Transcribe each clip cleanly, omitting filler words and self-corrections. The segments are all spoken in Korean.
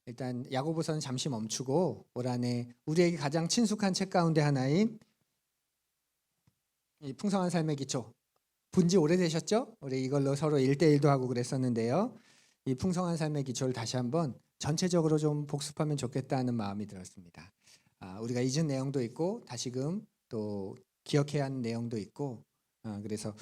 일단 야고보서는 잠시 멈추고 올 한해 우리에게 가장 친숙한 책 가운데 하나인 이 풍성한 삶의 기초, 본지 오래되셨죠? 우리 이걸로 서로 1대1도 하고 그랬었는데요. 이 풍성한 삶의 기초를 다시 한번 전체적으로 좀 복습하면 좋겠다는 마음이 들었습니다. 우리가 잊은 내용도 있고 다시금 또 기억해야 하는 내용도 있고, 그래서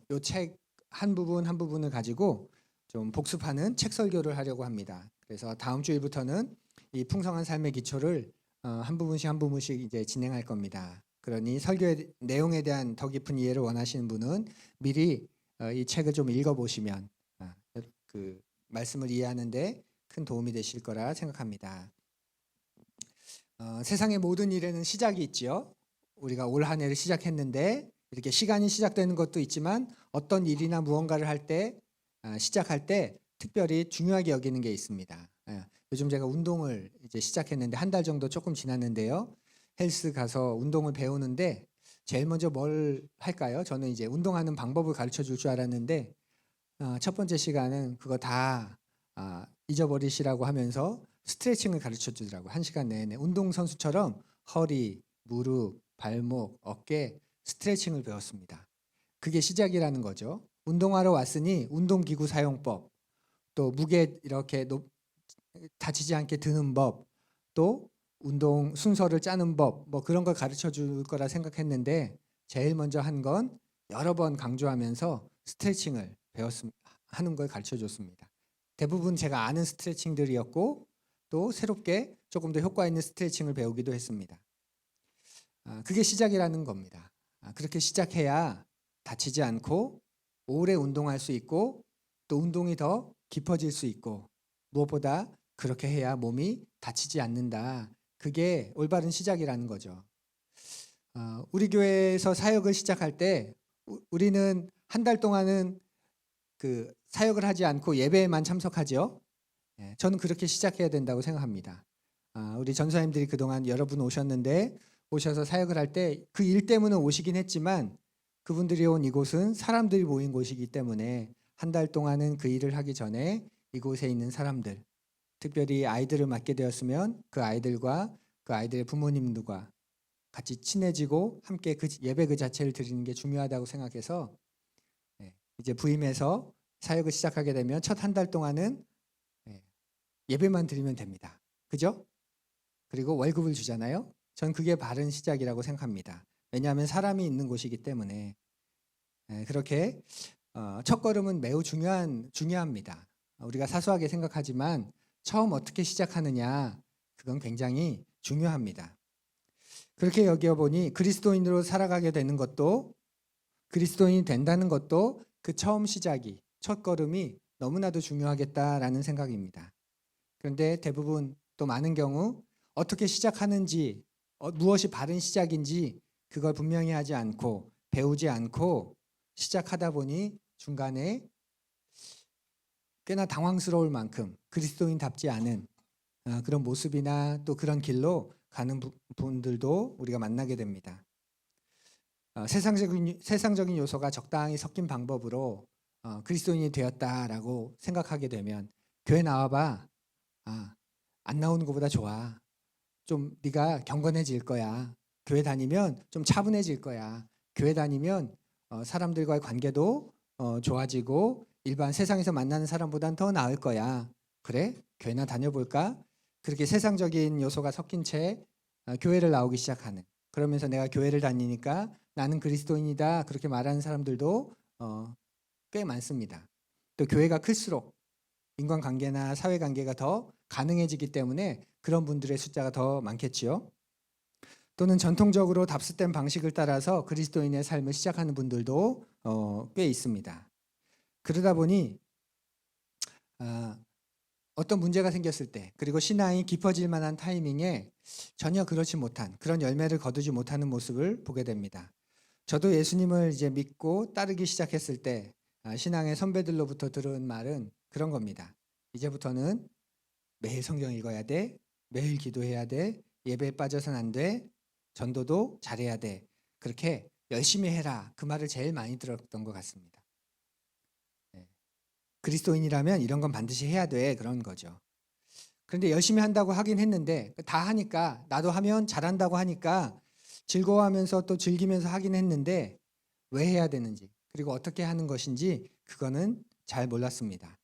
이 책 한 부분 한 부분을 가지고 좀 복습하는 책 설교를 하려고 합니다. 그래서 다음 주일부터는 이 풍성한 삶의 기초를 한 부분씩 한 부분씩 이제 진행할 겁니다. 그러니 설교의 내용에 대한 더 깊은 이해를 원하시는 분은 미리 이 책을 좀 읽어보시면 그 말씀을 이해하는데 큰 도움이 되실 거라 생각합니다. 세상의 모든 일에는 시작이 있지요. 우리가 올 한 해를 시작했는데 이렇게 시간이 시작되는 것도 있지만 어떤 일이나 무언가를 할 때 시작할 때 특별히 중요하게 여기는 게 있습니다. 요즘 제가 운동을 이제 시작했는데 한 달 정도 조금 지났는데요. 헬스 가서 운동을 배우는데 제일 먼저 뭘 할까요? 저는 이제 운동하는 방법을 가르쳐 줄 줄 알았는데 첫 번째 시간은 그거 다 잊어버리시라고 하면서 스트레칭을 가르쳐 주더라고요. 1시간 내내 운동선수처럼 허리, 무릎, 발목, 어깨 스트레칭을 배웠습니다. 그게 시작이라는 거죠. 운동하러 왔으니 운동기구 사용법, 또 무게 이렇게 다치지 않게 드는 법, 또 운동 순서를 짜는 법, 뭐 그런 걸 가르쳐 줄 거라 생각했는데 제일 먼저 한 건 여러 번 강조하면서 스트레칭을 하는 걸 가르쳐 줬습니다. 대부분 제가 아는 스트레칭들이었고 또 새롭게 조금 더 효과 있는 스트레칭을 배우기도 했습니다. 그게 시작이라는 겁니다. 그렇게 시작해야 다치지 않고 오래 운동할 수 있고 또 운동이 더 깊어질 수 있고 무엇보다 그렇게 해야 몸이 다치지 않는다. 그게 올바른 시작이라는 거죠. 우리 교회에서 사역을 시작할 때 우리는 한 달 동안은 그 사역을 하지 않고 예배에만 참석하죠. 저는 그렇게 시작해야 된다고 생각합니다. 우리 전사님들이 그동안 여러분 오셨는데 오셔서 사역을 할 때 그 일 때문에 오시긴 했지만 그분들이 온 이곳은 사람들이 모인 곳이기 때문에 한 달 동안은 그 일을 하기 전에 이곳에 있는 사람들, 특별히 아이들을 맡게 되었으면 그 아이들과 그 아이들의 부모님들과 같이 친해지고 함께 그 예배 그 자체를 드리는 게 중요하다고 생각해서 이제 부임해서 사역을 시작하게 되면 첫 한 달 동안은 예배만 드리면 됩니다. 그죠? 그리고 월급을 주잖아요. 전 그게 바른 시작이라고 생각합니다. 왜냐하면 사람이 있는 곳이기 때문에 그렇게 첫 걸음은 매우 중요합니다. 우리가 사소하게 생각하지만 처음 어떻게 시작하느냐 그건 굉장히 중요합니다. 그렇게 여겨보니 그리스도인으로 살아가게 되는 것도 그리스도인이 된다는 것도 그 처음 시작이 첫 걸음이 너무나도 중요하겠다라는 생각입니다. 그런데 대부분 또 많은 경우 어떻게 시작하는지 무엇이 바른 시작인지 그걸 분명히 하지 않고 배우지 않고 시작하다 보니 중간에 꽤나 당황스러울 만큼 그리스도인답지 않은 그런 모습이나 또 그런 길로 가는 분들도 우리가 만나게 됩니다. 세상적인 요소가 적당히 섞인 방법으로 그리스도인이 되었다라고 생각하게 되면 교회 나와봐. 안 나오는 것보다 좋아. 좀 네가 경건해질 거야. 교회 다니면 좀 차분해질 거야. 교회 다니면 사람들과의 관계도 좋아지고 일반 세상에서 만나는 사람보단 더 나을 거야. 그래? 교회나 다녀볼까? 그렇게 세상적인 요소가 섞인 채 교회를 나오기 시작하는. 그러면서 내가 교회를 다니니까 나는 그리스도인이다. 그렇게 말하는 사람들도 꽤 많습니다. 또 교회가 클수록 인간관계나 사회관계가 더 가능해지기 때문에 그런 분들의 숫자가 더 많겠지요. 또는 전통적으로 답습된 방식을 따라서 그리스도인의 삶을 시작하는 분들도 꽤 있습니다. 그러다 보니 어떤 문제가 생겼을 때 그리고 신앙이 깊어질 만한 타이밍에 전혀 그렇지 못한 그런 열매를 거두지 못하는 모습을 보게 됩니다. 저도 예수님을 이제 믿고 따르기 시작했을 때 신앙의 선배들로부터 들은 말은 그런 겁니다. 이제부터는 매일 성경 읽어야 돼. 매일 기도해야 돼. 예배에 빠져선 안 돼. 전도도 잘해야 돼. 그렇게 열심히 해라. 그 말을 제일 많이 들었던 것 같습니다. 그리스도인이라면 이런 건 반드시 해야 돼. 그런 거죠. 그런데 열심히 한다고 하긴 했는데 다 하니까 나도 하면 잘한다고 하니까 즐거워하면서 또 즐기면서 하긴 했는데 왜 해야 되는지 그리고 어떻게 하는 것인지 그거는 잘 몰랐습니다.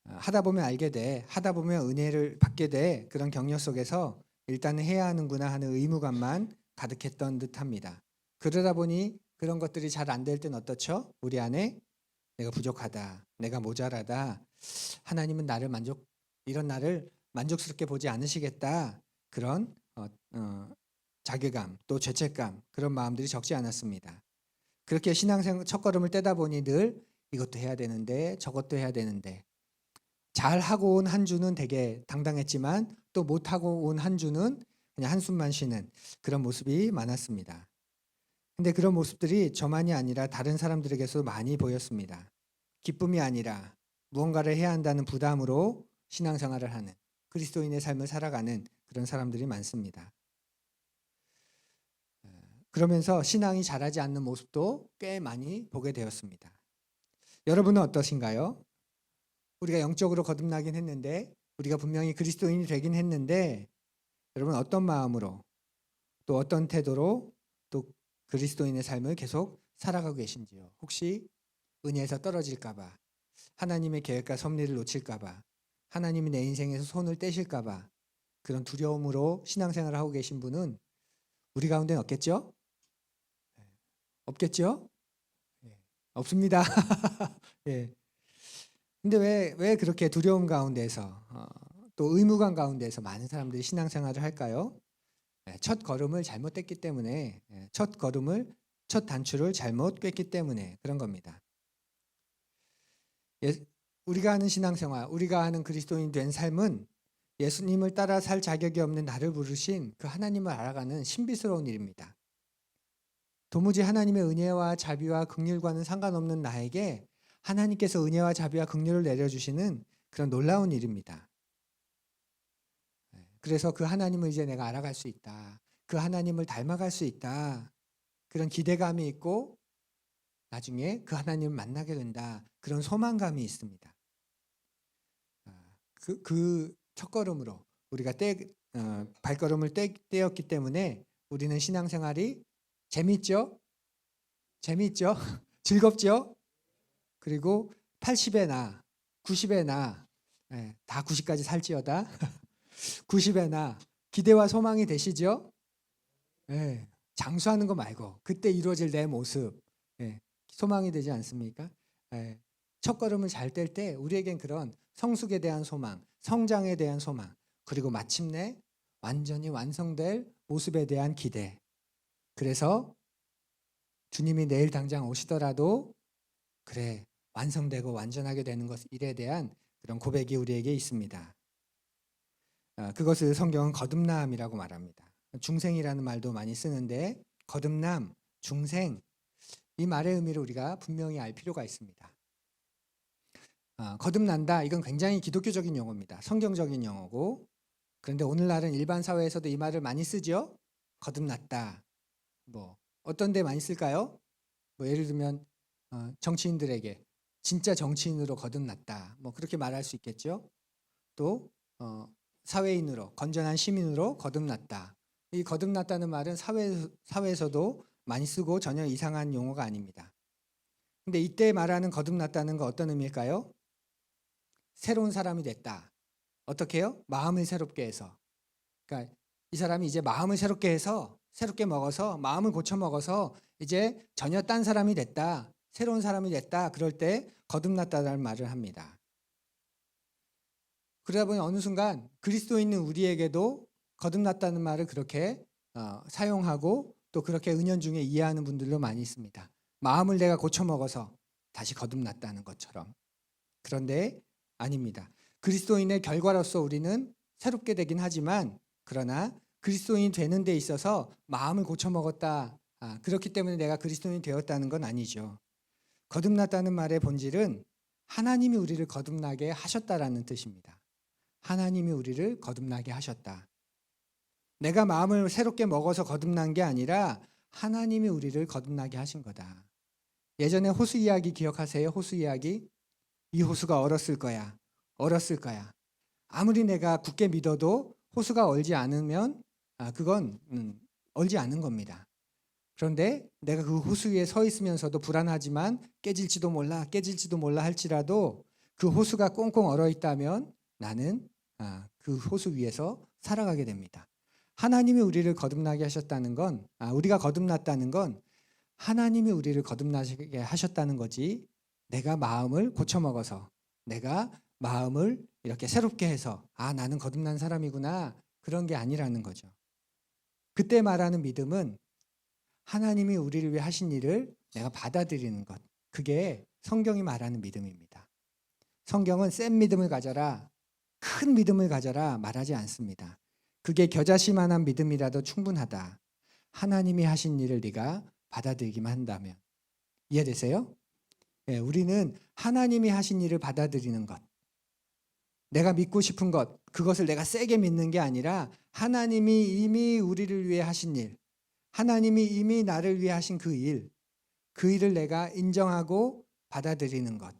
하다 보면 알게 돼. 하다 보면 은혜를 받게 돼. 그런 격려 속에서 일단은 해야 하는구나 하는 의무감만 가득했던 듯합니다. 그러다 보니 그런 것들이 잘 안 될 땐 어떻죠? 우리 안에 내가 부족하다. 내가 모자라다. 하나님은 이런 나를 만족스럽게 보지 않으시겠다. 그런 자괴감 또 죄책감 그런 마음들이 적지 않았습니다. 그렇게 신앙생활 첫걸음을 떼다 보니 늘 이것도 해야 되는데 저것도 해야 되는데 잘하고 온 한 주는 되게 당당했지만 또 못하고 온 한 주는 그냥 한숨만 쉬는 그런 모습이 많았습니다. 근데 그런 모습들이 저만이 아니라 다른 사람들에게서 많이 보였습니다. 기쁨이 아니라 무언가를 해야 한다는 부담으로 신앙생활을 하는 그리스도인의 삶을 살아가는 그런 사람들이 많습니다. 그러면서 신앙이 자라지 않는 모습도 꽤 많이 보게 되었습니다. 여러분은 어떠신가요? 우리가 영적으로 거듭나긴 했는데 우리가 분명히 그리스도인이 되긴 했는데 여러분 어떤 마음으로 또 어떤 태도로 또 그리스도인의 삶을 계속 살아가고 계신지요? 혹시 은혜에서 떨어질까 봐 하나님의 계획과 섭리를 놓칠까 봐 하나님이 내 인생에서 손을 떼실까 봐 그런 두려움으로 신앙생활을 하고 계신 분은 우리 가운데는 없겠죠? 없겠죠? 없습니다. 예. 근데 왜 그렇게 두려움 가운데서 또 의무감 가운데서 많은 사람들이 신앙생활을 할까요? 첫 걸음을 잘못했기 때문에 첫 단추를 잘못 꿰기 때문에 그런 겁니다. 우리가 하는 신앙생활, 우리가 하는 그리스도인 된 삶은 예수님을 따라 살 자격이 없는 나를 부르신 그 하나님을 알아가는 신비스러운 일입니다. 도무지 하나님의 은혜와 자비와 긍휼과는 상관없는 나에게 하나님께서 은혜와 자비와 긍휼을 내려주시는 그런 놀라운 일입니다. 그래서 그 하나님을 이제 내가 알아갈 수 있다. 그 하나님을 닮아갈 수 있다. 그런 기대감이 있고 나중에 그 하나님을 만나게 된다. 그런 소망감이 있습니다. 그 첫걸음으로 우리가 발걸음을 떼었기 때문에 우리는 신앙생활이 재밌죠? 재밌죠? 즐겁죠? 그리고 80에 나, 90에 나, 다 90까지 살지어다. 90에 나 기대와 소망이 되시죠? 장수하는 거 말고 그때 이루어질 내 모습 소망이 되지 않습니까? 첫 걸음을 잘 뗄 때 우리에겐 그런 성숙에 대한 소망, 성장에 대한 소망, 그리고 마침내 완전히 완성될 모습에 대한 기대. 그래서 주님이 내일 당장 오시더라도 그래 완성되고 완전하게 되는 것 일에 대한 그런 고백이 우리에게 있습니다. 그것을 성경은 거듭남이라고 말합니다. 중생이라는 말도 많이 쓰는데 거듭남, 중생 이 말의 의미를 우리가 분명히 알 필요가 있습니다. 거듭난다 이건 굉장히 기독교적인 용어입니다. 성경적인 용어고 그런데 오늘날은 일반 사회에서도 이 말을 많이 쓰죠. 거듭났다. 뭐 어떤 데 많이 쓸까요? 뭐 예를 들면 정치인들에게 진짜 정치인으로 거듭났다. 뭐 그렇게 말할 수 있겠죠. 또 사회인으로 건전한 시민으로 거듭났다. 이 거듭났다는 말은 사회에서도 많이 쓰고 전혀 이상한 용어가 아닙니다. 근데 이때 말하는 거듭났다는 거 어떤 의미일까요? 새로운 사람이 됐다. 어떻게 해요? 마음을 새롭게 해서. 그러니까 이 사람이 이제 마음을 새롭게 해서 새롭게 먹어서 마음을 고쳐 먹어서 이제 전혀 딴 사람이 됐다. 새로운 사람이 됐다. 그럴 때 거듭났다는 말을 합니다. 그러다 보니 어느 순간 그리스도 있는 우리에게도 거듭났다는 말을 그렇게 사용하고 또 그렇게 은연중에 이해하는 분들도 많이 있습니다. 마음을 내가 고쳐 먹어서 다시 거듭났다는 것처럼. 그런데 아닙니다. 그리스도인의 결과로서 우리는 새롭게 되긴 하지만 그러나 그리스도인이 되는 데 있어서 마음을 고쳐 먹었다. 그렇기 때문에 내가 그리스도인이 되었다는 건 아니죠. 거듭났다는 말의 본질은 하나님이 우리를 거듭나게 하셨다라는 뜻입니다. 하나님이 우리를 거듭나게 하셨다. 내가 마음을 새롭게 먹어서 거듭난 게 아니라 하나님이 우리를 거듭나게 하신 거다. 예전에 호수 이야기 기억하세요? 호수 이야기? 이 호수가 얼었을 거야. 아무리 내가 굳게 믿어도 호수가 얼지 않으면 그건 얼지 않은 겁니다. 그런데 내가 그 호수 위에 서 있으면서도 불안하지만 깨질지도 몰라 할지라도 그 호수가 꽁꽁 얼어 있다면 나는 그 호수 위에서 살아가게 됩니다. 하나님이 우리를 거듭나게 하셨다는 건 우리가 거듭났다는 건 하나님이 우리를 거듭나게 하셨다는 거지 내가 마음을 고쳐먹어서 내가 마음을 이렇게 새롭게 해서 나는 거듭난 사람이구나 그런 게 아니라는 거죠. 그때 말하는 믿음은 하나님이 우리를 위해 하신 일을 내가 받아들이는 것. 그게 성경이 말하는 믿음입니다. 성경은 센 믿음을 가져라, 큰 믿음을 가져라 말하지 않습니다. 그게 겨자씨만한 믿음이라도 충분하다. 하나님이 하신 일을 네가 받아들이기만 한다면. 이해되세요? 네, 우리는 하나님이 하신 일을 받아들이는 것. 내가 믿고 싶은 것, 그것을 내가 세게 믿는 게 아니라 하나님이 이미 우리를 위해 하신 일, 하나님이 이미 나를 위해 하신 그 일을 내가 인정하고 받아들이는 것.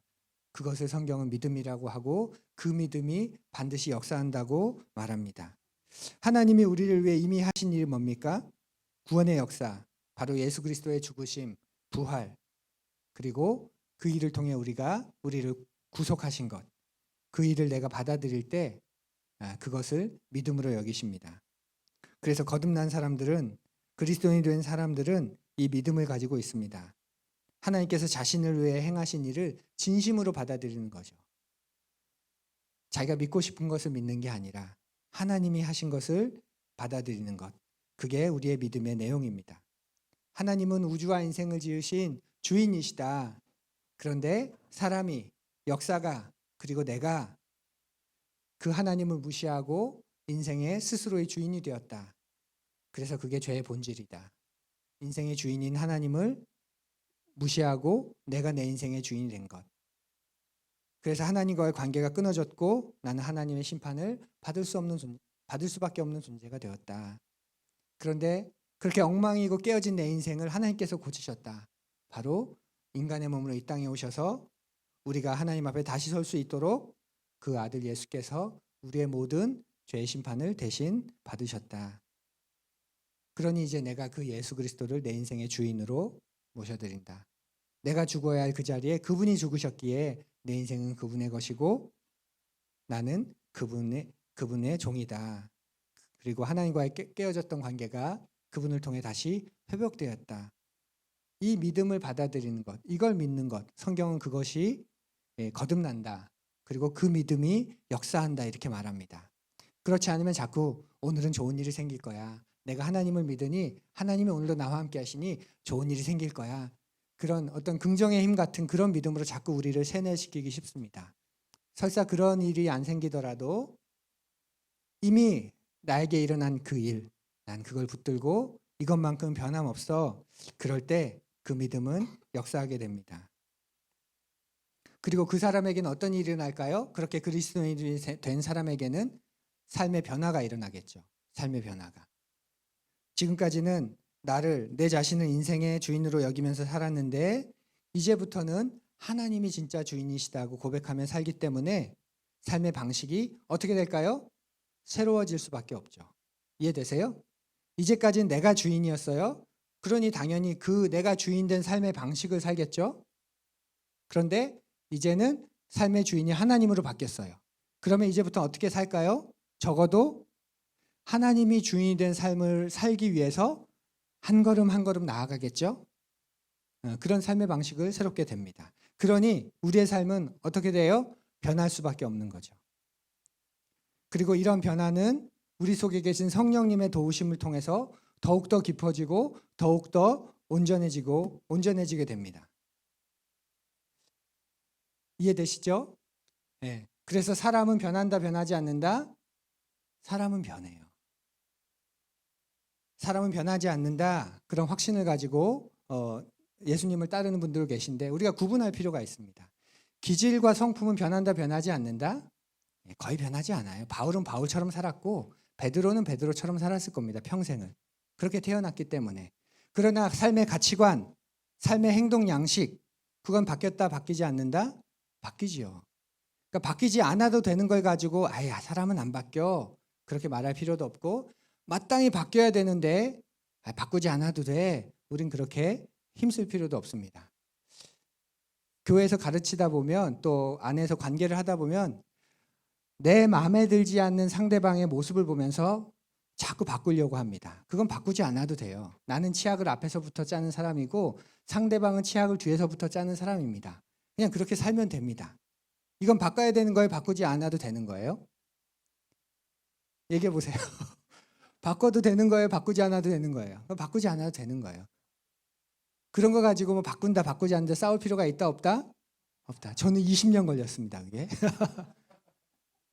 그것을 성경은 믿음이라고 하고 그 믿음이 반드시 역사한다고 말합니다. 하나님이 우리를 위해 이미 하신 일이 뭡니까? 구원의 역사, 바로 예수 그리스도의 죽으심, 부활, 그리고 그 일을 통해 우리를 구속하신 것. 그 일을 내가 받아들일 때 그것을 믿음으로 여기십니다. 그래서 거듭난 사람들은 그리스도인이 된 사람들은 이 믿음을 가지고 있습니다. 하나님께서 자신을 위해 행하신 일을 진심으로 받아들이는 거죠. 자기가 믿고 싶은 것을 믿는 게 아니라 하나님이 하신 것을 받아들이는 것. 그게 우리의 믿음의 내용입니다. 하나님은 우주와 인생을 지으신 주인이시다. 그런데 사람이, 역사가, 그리고 내가 그 하나님을 무시하고 인생의 스스로의 주인이 되었다. 그래서 그게 죄의 본질이다. 인생의 주인인 하나님을 무시하고 내가 내 인생의 주인이 된 것. 그래서 하나님과의 관계가 끊어졌고 나는 하나님의 심판을 받을 수밖에 없는 존재가 되었다. 그런데 그렇게 엉망이고 깨어진 내 인생을 하나님께서 고치셨다. 바로 인간의 몸으로 이 땅에 오셔서 우리가 하나님 앞에 다시 설 수 있도록 그 아들 예수께서 우리의 모든 죄의 심판을 대신 받으셨다. 그러니 이제 내가 그 예수 그리스도를 내 인생의 주인으로 모셔드린다. 내가 죽어야 할 그 자리에 그분이 죽으셨기에 내 인생은 그분의 것이고 나는 그분의 종이다. 그리고 하나님과의 깨어졌던 관계가 그분을 통해 다시 회복되었다. 이 믿음을 받아들이는 것, 이걸 믿는 것, 성경은 그것이 거듭난다. 그리고 그 믿음이 역사한다 이렇게 말합니다. 그렇지 않으면 자꾸 오늘은 좋은 일이 생길 거야. 내가 하나님을 믿으니 하나님이 오늘도 나와 함께 하시니 좋은 일이 생길 거야. 그런 어떤 긍정의 힘 같은 그런 믿음으로 자꾸 우리를 세뇌시키기 쉽습니다. 설사 그런 일이 안 생기더라도 이미 나에게 일어난 그 일, 난 그걸 붙들고 이것만큼 변함없어. 그럴 때 그 믿음은 역사하게 됩니다. 그리고 그 사람에게는 어떤 일이 일어날까요? 그렇게 그리스도인이 된 사람에게는 삶의 변화가 일어나겠죠. 삶의 변화가. 지금까지는 내 자신을 인생의 주인으로 여기면서 살았는데 이제부터는 하나님이 진짜 주인이시다고 고백하며 살기 때문에 삶의 방식이 어떻게 될까요? 새로워질 수밖에 없죠. 이해되세요? 이제까지는 내가 주인이었어요. 그러니 당연히 그 내가 주인 된 삶의 방식을 살겠죠. 그런데 이제는 삶의 주인이 하나님으로 바뀌었어요. 그러면 이제부터 어떻게 살까요? 적어도 하나님이 주인이 된 삶을 살기 위해서 한 걸음 한 걸음 나아가겠죠. 그런 삶의 방식을 새롭게 됩니다. 그러니 우리의 삶은 어떻게 돼요? 변할 수밖에 없는 거죠. 그리고 이런 변화는 우리 속에 계신 성령님의 도우심을 통해서 더욱더 깊어지고 더욱더 온전해지게 됩니다. 이해되시죠? 네. 그래서 사람은 변한다, 변하지 않는다? 사람은 변해요. 사람은 변하지 않는다. 그런 확신을 가지고 예수님을 따르는 분들 계신데 우리가 구분할 필요가 있습니다. 기질과 성품은 변한다, 변하지 않는다? 거의 변하지 않아요. 바울은 바울처럼 살았고 베드로는 베드로처럼 살았을 겁니다. 평생을. 그렇게 태어났기 때문에. 그러나 삶의 가치관, 삶의 행동 양식 그건 바뀌었다, 바뀌지 않는다? 바뀌지요. 그러니까 바뀌지 않아도 되는 걸 가지고 아야 사람은 안 바뀌어 그렇게 말할 필요도 없고 마땅히 바뀌어야 되는데 바꾸지 않아도 돼. 우린 그렇게 힘쓸 필요도 없습니다. 교회에서 가르치다 보면 또 안에서 관계를 하다 보면 내 마음에 들지 않는 상대방의 모습을 보면서 자꾸 바꾸려고 합니다. 그건 바꾸지 않아도 돼요. 나는 치약을 앞에서부터 짜는 사람이고 상대방은 치약을 뒤에서부터 짜는 사람입니다. 그냥 그렇게 살면 됩니다. 이건 바꿔야 되는 거예요? 바꾸지 않아도 되는 거예요? 얘기해 보세요. 바꿔도 되는 거예요? 바꾸지 않아도 되는 거예요? 바꾸지 않아도 되는 거예요. 그런 거 가지고 뭐 바꾼다 바꾸지 않는다 싸울 필요가 있다 없다? 없다. 저는 20년 걸렸습니다. 그게.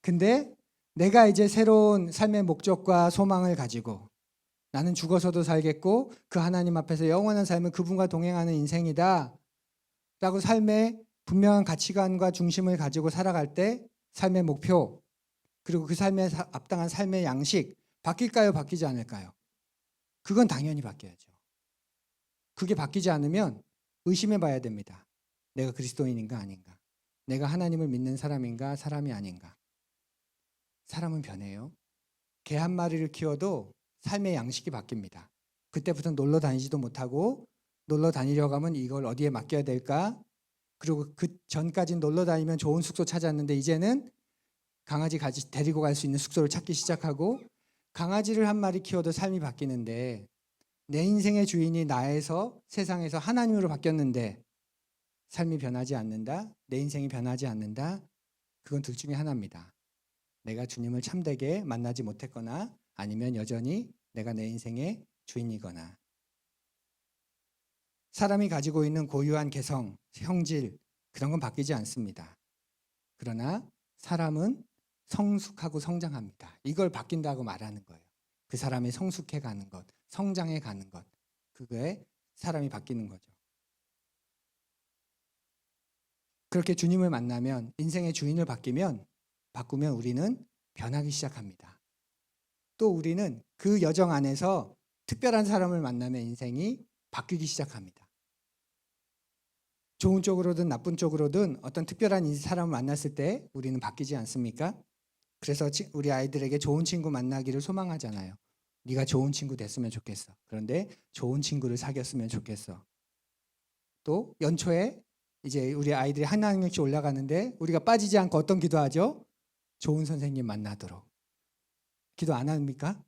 근데 내가 이제 새로운 삶의 목적과 소망을 가지고 나는 죽어서도 살겠고 그 하나님 앞에서 영원한 삶은 그분과 동행하는 인생이다 라고 삶의 분명한 가치관과 중심을 가지고 살아갈 때 삶의 목표 그리고 그 삶에 합당한 삶의 양식 바뀔까요? 바뀌지 않을까요? 그건 당연히 바뀌어야죠. 그게 바뀌지 않으면 의심해 봐야 됩니다. 내가 그리스도인인가 아닌가? 내가 하나님을 믿는 사람인가 사람이 아닌가? 사람은 변해요. 개 한 마리를 키워도 삶의 양식이 바뀝니다. 그때부터 놀러 다니지도 못하고 놀러 다니려고 하면 이걸 어디에 맡겨야 될까? 그리고 그 전까지는 놀러 다니면 좋은 숙소 찾았는데 이제는 강아지 데리고 갈 수 있는 숙소를 찾기 시작하고 강아지를 한 마리 키워도 삶이 바뀌는데 내 인생의 주인이 나에서 세상에서 하나님으로 바뀌었는데 삶이 변하지 않는다? 내 인생이 변하지 않는다? 그건 둘 중에 하나입니다. 내가 주님을 참되게 만나지 못했거나 아니면 여전히 내가 내 인생의 주인이거나 사람이 가지고 있는 고유한 개성, 형질 그런 건 바뀌지 않습니다. 그러나 사람은 성숙하고 성장합니다. 이걸 바뀐다고 말하는 거예요. 그 사람이 성숙해 가는 것, 성장해 가는 것 그거에 사람이 바뀌는 거죠. 그렇게 주님을 만나면 인생의 주인을 바꾸면 우리는 변하기 시작합니다. 또 우리는 그 여정 안에서 특별한 사람을 만나면 인생이 바뀌기 시작합니다. 좋은 쪽으로든 나쁜 쪽으로든 어떤 특별한 사람을 만났을 때 우리는 바뀌지 않습니까? 그래서 우리 아이들에게 좋은 친구 만나기를 소망하잖아요. 네가 좋은 친구 됐으면 좋겠어. 그런데 좋은 친구를 사귀었으면 좋겠어. 또 연초에 이제 우리 아이들이 한 학년씩 올라가는데 우리가 빠지지 않고 어떤 기도하죠? 좋은 선생님 만나도록. 기도 안 합니까?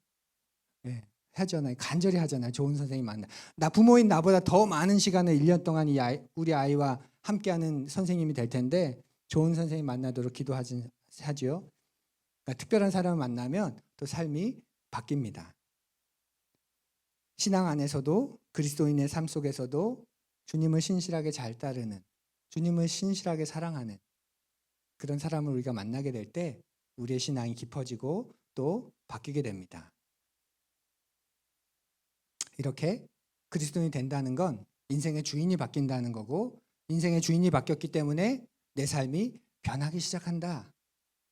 네, 하잖아요. 간절히 하잖아요. 좋은 선생님 만나. 부모인 나보다 더 많은 시간을 1년 동안 우리 아이와 함께하는 선생님이 될 텐데 좋은 선생님 만나도록 기도하지요. 그러니까 특별한 사람을 만나면 또 삶이 바뀝니다. 신앙 안에서도 그리스도인의 삶 속에서도 주님을 신실하게 잘 따르는 주님을 신실하게 사랑하는 그런 사람을 우리가 만나게 될 때 우리의 신앙이 깊어지고 또 바뀌게 됩니다. 이렇게 그리스도인이 된다는 건 인생의 주인이 바뀐다는 거고 인생의 주인이 바뀌었기 때문에 내 삶이 변하기 시작한다.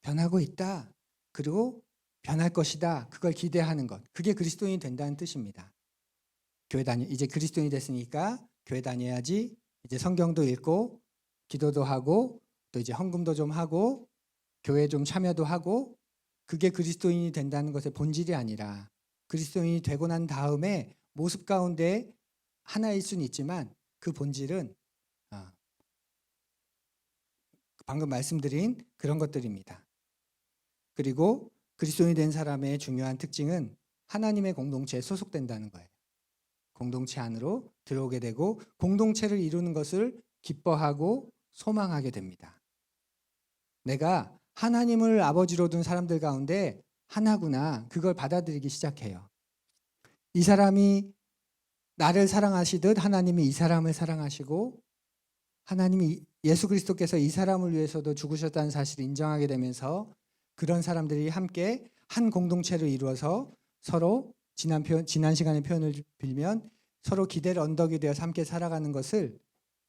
변하고 있다. 그리고 변할 것이다. 그걸 기대하는 것. 그게 그리스도인이 된다는 뜻입니다. 이제 그리스도인이 됐으니까 교회 다녀야지. 이제 성경도 읽고 기도도 하고 또 이제 헌금도 좀 하고 교회 좀 참여도 하고 그게 그리스도인이 된다는 것의 본질이 아니라 그리스도인이 되고 난 다음에 모습 가운데 하나일 수는 있지만 그 본질은 방금 말씀드린 그런 것들입니다. 그리고 그리스도인이 된 사람의 중요한 특징은 하나님의 공동체에 소속된다는 거예요. 공동체 안으로 들어오게 되고 공동체를 이루는 것을 기뻐하고 소망하게 됩니다. 내가 하나님을 아버지로 둔 사람들 가운데 하나구나 그걸 받아들이기 시작해요. 이 사람이 나를 사랑하시듯 하나님이 이 사람을 사랑하시고 하나님이 예수 그리스도께서 이 사람을 위해서도 죽으셨다는 사실을 인정하게 되면서 그런 사람들이 함께 한 공동체를 이루어서 서로 지난 시간의 표현을 빌면 서로 기대를 언덕이 되어서 함께 살아가는 것을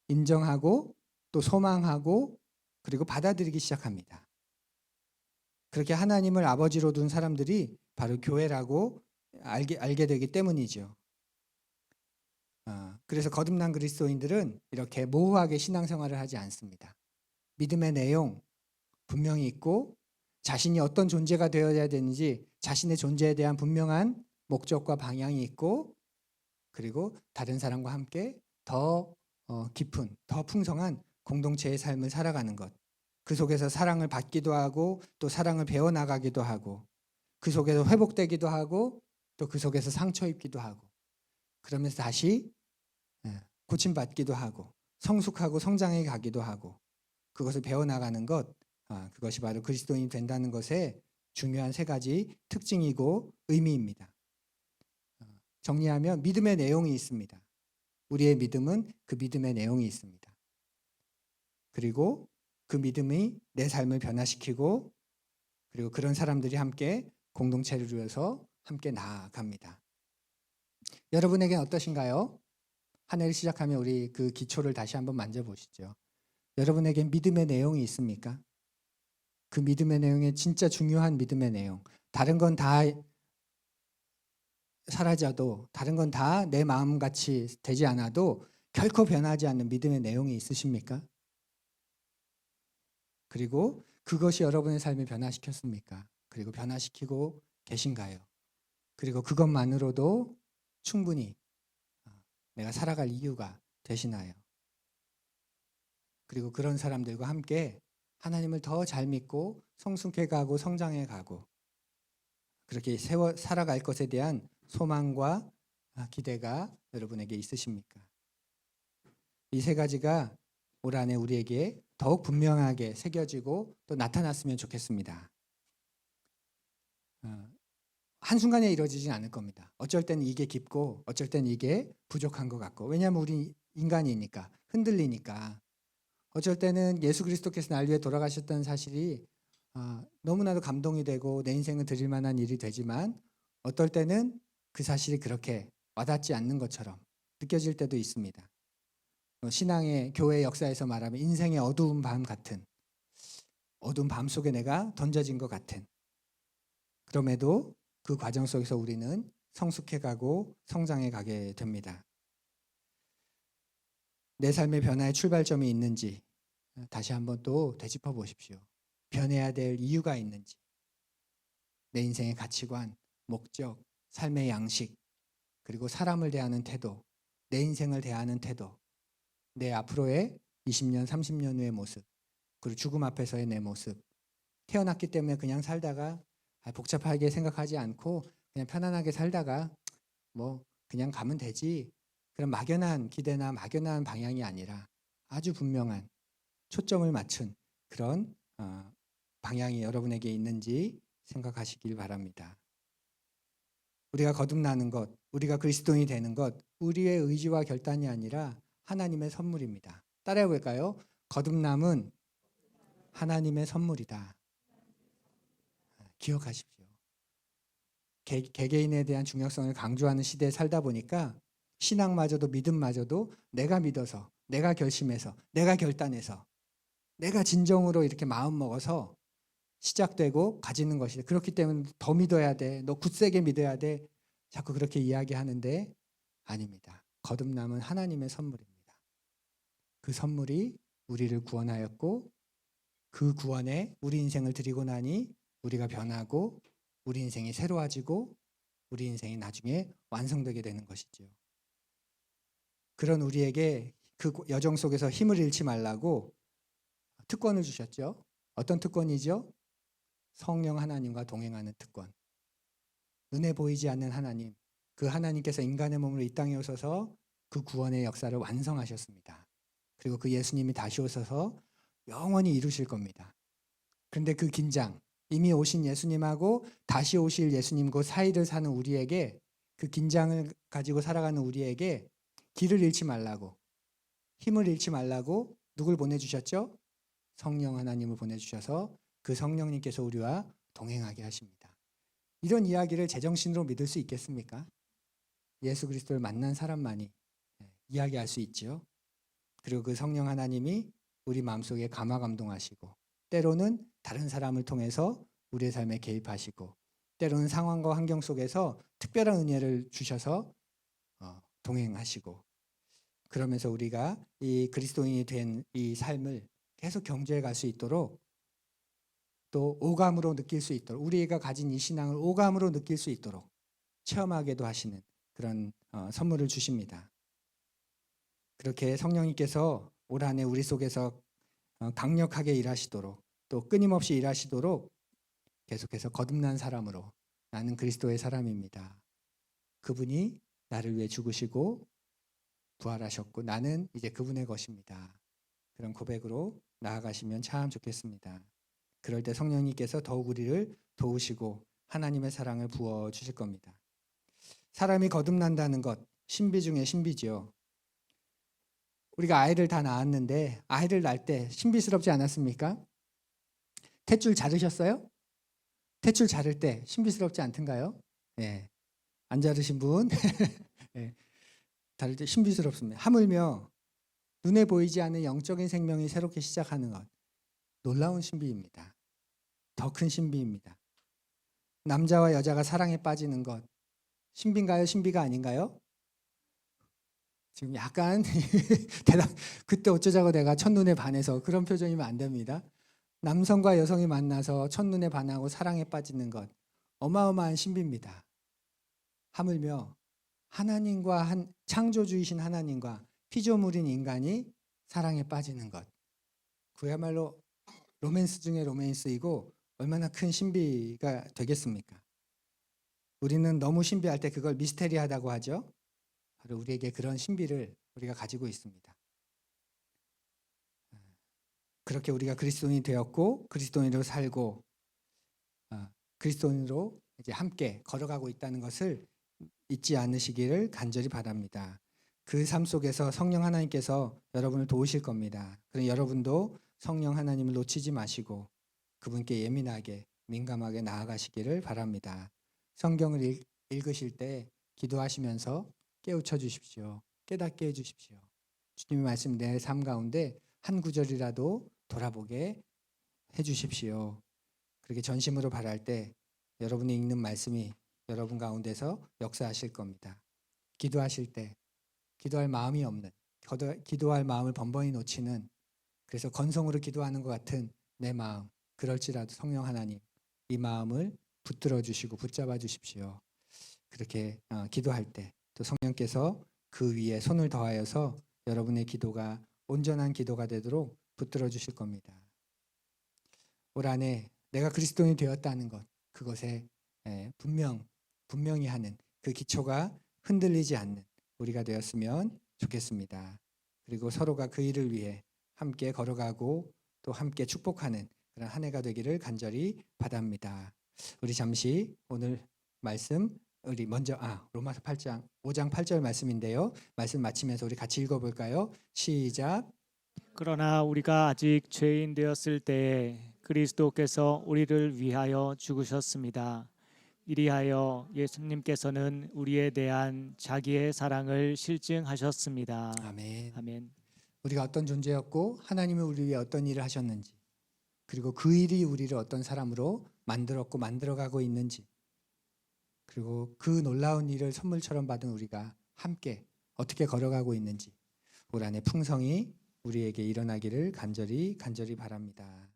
인정하고 또 소망하고 그리고 받아들이기 시작합니다. 그렇게 하나님을 아버지로 둔 사람들이 바로 교회라고 알게 되기 때문이죠. 그래서 거듭난 그리스도인들은 이렇게 모호하게 신앙생활을 하지 않습니다. 믿음의 내용, 분명히 있고 자신이 어떤 존재가 되어야 되는지 자신의 존재에 대한 분명한 목적과 방향이 있고 그리고 다른 사람과 함께 더 깊은, 더 풍성한 공동체의 삶을 살아가는 것. 그 속에서 사랑을 받기도 하고 또 사랑을 배워나가기도 하고 그 속에서 회복되기도 하고 또 그 속에서 상처 입기도 하고 그러면서 다시 고침받기도 하고 성숙하고 성장해 가기도 하고 그것을 배워나가는 것, 그것이 바로 그리스도인이 된다는 것의 중요한 세 가지 특징이고 의미입니다. 정리하면 믿음의 내용이 있습니다. 우리의 믿음은 그 믿음의 내용이 있습니다. 그리고 그 믿음이 내 삶을 변화시키고 그리고 그런 사람들이 함께 공동체를 이루어서 함께 나아갑니다. 여러분에겐 어떠신가요? 한 해를 시작하면 우리 그 기초를 다시 한번 만져보시죠. 여러분에겐 믿음의 내용이 있습니까? 그 믿음의 내용에 진짜 중요한 믿음의 내용. 다른 건 다 사라져도 다른 건 다 내 마음같이 되지 않아도 결코 변하지 않는 믿음의 내용이 있으십니까? 그리고 그것이 여러분의 삶을 변화시켰습니까? 그리고 변화시키고 계신가요? 그리고 그것만으로도 충분히 내가 살아갈 이유가 되시나요? 그리고 그런 사람들과 함께 하나님을 더 잘 믿고 성숙해 가고 성장해 가고 그렇게 살아갈 것에 대한 소망과 기대가 여러분에게 있으십니까? 이 세 가지가 올 한해 우리에게 더욱 분명하게 새겨지고 또 나타났으면 좋겠습니다. 한순간에 이루어지진 않을 겁니다. 어쩔 때는 이게 깊고 어쩔 때는 이게 부족한 것 같고 왜냐하면 우리 인간이니까 흔들리니까 어쩔 때는 예수 그리스도께서 날 위해 돌아가셨다는 사실이 너무나도 감동이 되고 내 인생을 드릴 만한 일이 되지만 어떨 때는 그 사실이 그렇게 와닿지 않는 것처럼 느껴질 때도 있습니다. 신앙의 교회 역사에서 말하면 인생의 어두운 밤 같은 어두운 밤 속에 내가 던져진 것 같은 그럼에도 그 과정 속에서 우리는 성숙해 가고 성장해 가게 됩니다. 내 삶의 변화의 출발점이 있는지 다시 한번 또 되짚어 보십시오. 변해야 될 이유가 있는지 내 인생의 가치관, 목적, 삶의 양식 그리고 사람을 대하는 태도, 내 인생을 대하는 태도 내 앞으로의 20년, 30년 후의 모습 그리고 죽음 앞에서의 내 모습 태어났기 때문에 그냥 살다가 복잡하게 생각하지 않고 그냥 편안하게 살다가 뭐 그냥 가면 되지 그런 막연한 기대나 막연한 방향이 아니라 아주 분명한 초점을 맞춘 그런 방향이 여러분에게 있는지 생각하시길 바랍니다. 우리가 거듭나는 것, 우리가 그리스도인이 되는 것 우리의 의지와 결단이 아니라 하나님의 선물입니다. 따라해 볼까요? 거듭남은 하나님의 선물이다. 기억하십시오. 개개인에 대한 중요성을 강조하는 시대에 살다 보니까 신앙마저도 믿음마저도 내가 믿어서 내가 결심해서 내가 결단해서 내가 진정으로 이렇게 마음 먹어서 시작되고 가지는 것이다. 그렇기 때문에 더 믿어야 돼. 너 굳세게 믿어야 돼. 자꾸 그렇게 이야기하는데 아닙니다. 거듭남은 하나님의 선물입니다. 그 선물이 우리를 구원하였고 그 구원에 우리 인생을 드리고 나니 우리가 변하고 우리 인생이 새로워지고 우리 인생이 나중에 완성되게 되는 것이죠. 그런 우리에게 그 여정 속에서 힘을 잃지 말라고 특권을 주셨죠. 어떤 특권이죠? 성령 하나님과 동행하는 특권. 눈에 보이지 않는 하나님, 그 하나님께서 인간의 몸으로 이 땅에 오셔서 그 구원의 역사를 완성하셨습니다. 그리고 그 예수님이 다시 오셔서 영원히 이루실 겁니다. 그런데 그 긴장, 이미 오신 예수님하고 다시 오실 예수님 그 사이를 사는 우리에게 그 긴장을 가지고 살아가는 우리에게 길을 잃지 말라고 힘을 잃지 말라고 누굴 보내주셨죠? 성령 하나님을 보내주셔서 그 성령님께서 우리와 동행하게 하십니다. 이런 이야기를 제정신으로 믿을 수 있겠습니까? 예수 그리스도를 만난 사람만이 이야기할 수 있지요. 그리고 그 성령 하나님이 우리 마음속에 감화감동하시고 때로는 다른 사람을 통해서 우리의 삶에 개입하시고 때로는 상황과 환경 속에서 특별한 은혜를 주셔서 동행하시고 그러면서 우리가 이 그리스도인이 된 이 삶을 계속 경주해 갈 수 있도록 또 오감으로 느낄 수 있도록 우리가 가진 이 신앙을 오감으로 느낄 수 있도록 체험하게도 하시는 그런 선물을 주십니다. 그렇게 성령님께서 올 한 해 우리 속에서 강력하게 일하시도록 또 끊임없이 일하시도록 계속해서 거듭난 사람으로 나는 그리스도의 사람입니다. 그분이 나를 위해 죽으시고 부활하셨고 나는 이제 그분의 것입니다. 그런 고백으로 나아가시면 참 좋겠습니다. 그럴 때 성령님께서 더욱 우리를 도우시고 하나님의 사랑을 부어 주실 겁니다. 사람이 거듭난다는 것 신비 중에 신비지요. 우리가 아이를 다 낳았는데 아이를 낳을 때 신비스럽지 않았습니까? 탯줄 자르셨어요? 탯줄 자를 때 신비스럽지 않던가요? 예. 안 자르신 분 예. 자를 때 신비스럽습니다. 하물며 눈에 보이지 않는 영적인 생명이 새롭게 시작하는 것 놀라운 신비입니다. 더 큰 신비입니다. 남자와 여자가 사랑에 빠지는 것 신비인가요? 신비가 아닌가요? 지금 약간 대답 그때 어쩌자고 내가 첫눈에 반해서 그런 표정이면 안 됩니다. 남성과 여성이 만나서 첫눈에 반하고 사랑에 빠지는 것 어마어마한 신비입니다. 하물며 하나님과 창조주이신 하나님과 피조물인 인간이 사랑에 빠지는 것 그야말로 로맨스 중에 로맨스이고 얼마나 큰 신비가 되겠습니까? 우리는 너무 신비할 때 그걸 미스테리하다고 하죠. 바로 우리에게 그런 신비를 우리가 가지고 있습니다. 그렇게 우리가 그리스도인이 되었고 그리스도인으로 살고 그리스도인으로 이제 함께 걸어가고 있다는 것을 잊지 않으시기를 간절히 바랍니다. 그 삶 속에서 성령 하나님께서 여러분을 도우실 겁니다. 그럼 여러분도 성령 하나님을 놓치지 마시고 그분께 예민하게 민감하게 나아가시기를 바랍니다. 성경을 읽으실 때 기도하시면서 깨우쳐 주십시오. 깨닫게 해 주십시오. 주님의 말씀 내 삶 가운데 한 구절이라도 돌아보게 해 주십시오. 그렇게 전심으로 바랄 때 여러분이 읽는 말씀이 여러분 가운데서 역사하실 겁니다. 기도하실 때 기도할 마음이 없는 기도할 마음을 번번이 놓치는 그래서 건성으로 기도하는 것 같은 내 마음 그럴지라도 성령 하나님 이 마음을 붙들어 주시고 붙잡아 주십시오. 그렇게 기도할 때 또 성령께서 그 위에 손을 더하여서 여러분의 기도가 온전한 기도가 되도록 붙들어 주실 겁니다. 올 한 해 내가 그리스도인이 되었다는 것 그것에 분명히 하는 그 기초가 흔들리지 않는 우리가 되었으면 좋겠습니다. 그리고 서로가 그 일을 위해 함께 걸어가고 또 함께 축복하는 그런 한 해가 되기를 간절히 바랍니다. 우리 잠시 오늘 말씀 우리 먼저 로마서 8장 5장 8절 말씀인데요. 말씀 마치면서 우리 같이 읽어볼까요? 시작. 그러나 우리가 아직 죄인 되었을 때에 그리스도께서 우리를 위하여 죽으셨습니다. 이리하여 예수님께서는 우리에 대한 자기의 사랑을 실증하셨습니다. 아멘. 아멘. 우리가 어떤 존재였고 하나님이 우리 위해 어떤 일을 하셨는지 그리고 그 일이 우리를 어떤 사람으로 만들었고 만들어가고 있는지 그리고 그 놀라운 일을 선물처럼 받은 우리가 함께 어떻게 걸어가고 있는지 올 한 해 풍성히 우리에게 일어나기를 간절히 바랍니다.